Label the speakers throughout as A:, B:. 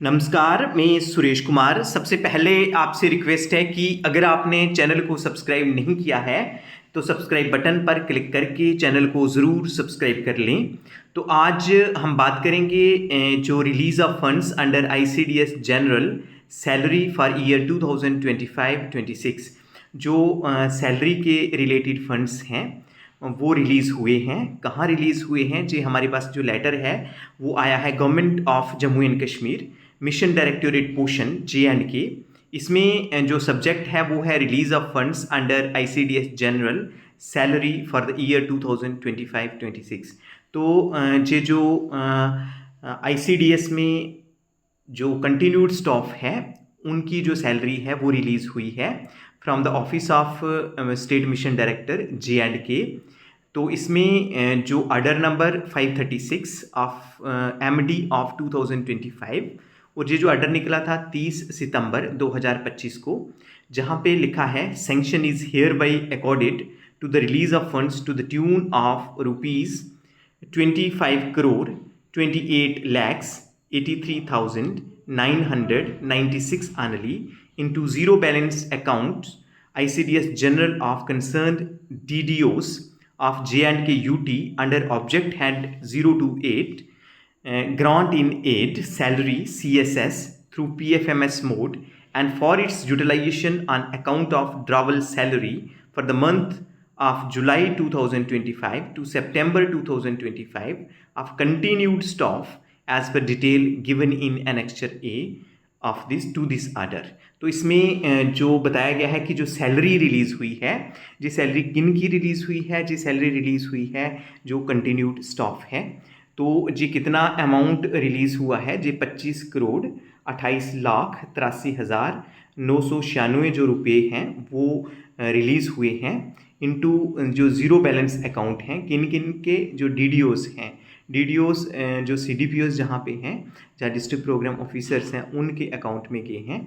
A: नमस्कार, मैं सुरेश कुमार। सबसे पहले आपसे रिक्वेस्ट है कि अगर आपने चैनल को सब्सक्राइब नहीं किया है तो सब्सक्राइब बटन पर क्लिक करके चैनल को ज़रूर सब्सक्राइब कर लें। तो आज हम बात करेंगे जो release of funds under ICDS general salary for year 2025-26 जो सैलरी के रिलेटेड फंड्स हैं वो रिलीज़ हुए हैं। कहाँ रिलीज़ हुए हैं जी? हमारे पास जो लेटर है वो आया है government of Jammu and Kashmir, mission directorate Poshan JNK। इसमें जो सब्जेक्ट है वो है release of funds under ICDS general salary for the year 2025-26। तो ये जो आईसीडीएस में जो कंटिन्यूड स्टाफ है उनकी जो सैलरी है वो रिलीज़ हुई है from the office of state mission director JNK। तो इसमें जो order number 536 of MD of 2025 और ये जो ऑर्डर निकला था 30 सितंबर 2025 को, जहाँ पे लिखा है sanction is hereby accorded to the release of funds to the tune of rupees 25 crore 28 lakhs 83,996 annually into zero balance accounts ICDS General of concerned DDOs of J&K UT under object head 028 grant in aid salary CSS through PFMS mode and for its utilization on account of drawal salary for the month of July 2025 to September 2025 of continued staff as per detail given in annexure A of this to this order. तो इसमें जो बताया गया है कि जो salary release हुई है, जी सैलरी किन की रिलीज़ हुई है? जी सैलरी रिलीज़ हुई है जो कंटिन्यूड स्टाफ है। तो जी कितना अमाउंट रिलीज़ हुआ है? जी 25 करोड़ 28,83,996 जो रुपये हैं वो रिलीज़ हुए हैं इनटू जो ज़ीरो बैलेंस अकाउंट हैं किन किन के? जो DDOs हैं, DDOs जो CDPOs जहाँ पे हैं, जहाँ डिस्ट्रिक्ट प्रोग्राम ऑफिसर्स हैं, उनके अकाउंट में गए हैं।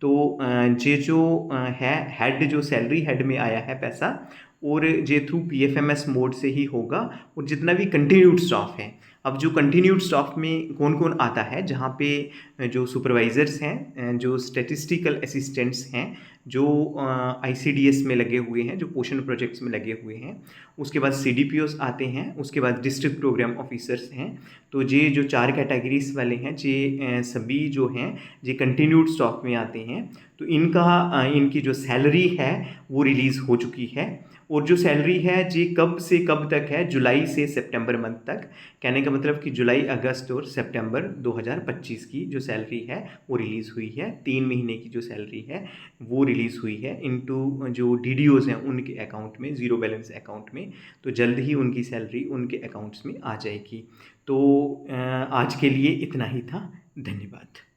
A: तो ये जो है हेड, जो सैलरी हेड में आया है पैसा, और ये थ्रू PFMS मोड से ही होगा। और जितना भी कंटिन्यूड स्टाफ है, अब जो कंटिन्यूड स्टाफ में कौन कौन आता है? जहाँ पे जो सुपरवाइज़र्स हैं, जो स्टैटिस्टिकल असिस्टेंट्स हैं, जो ICDS में लगे हुए हैं, जो पोषण प्रोजेक्ट्स में लगे हुए हैं, उसके बाद CDPOs आते हैं, उसके बाद डिस्ट्रिक्ट प्रोग्राम ऑफिसर्स हैं। तो ये जो 4 कैटेगरीज वाले हैं, ये सभी जो हैं ये कंटिन्यूड स्टॉक में आते हैं। तो इनकी जो सैलरी है वो रिलीज़ हो चुकी है। और जो सैलरी है जी कब से कब तक है? जुलाई से सितंबर मंथ तक। कहने का मतलब कि जुलाई, अगस्त और सितंबर 2025 की जो सैलरी है वो रिलीज़ हुई है। 3 महीने की जो सैलरी है वो रिलीज़ हुई है इनटू जो DDOs हैं उनके अकाउंट में, ज़ीरो बैलेंस अकाउंट में। तो जल्द ही उनकी सैलरी उनके अकाउंट्स में आ जाएगी। तो आज के लिए इतना ही था। धन्यवाद।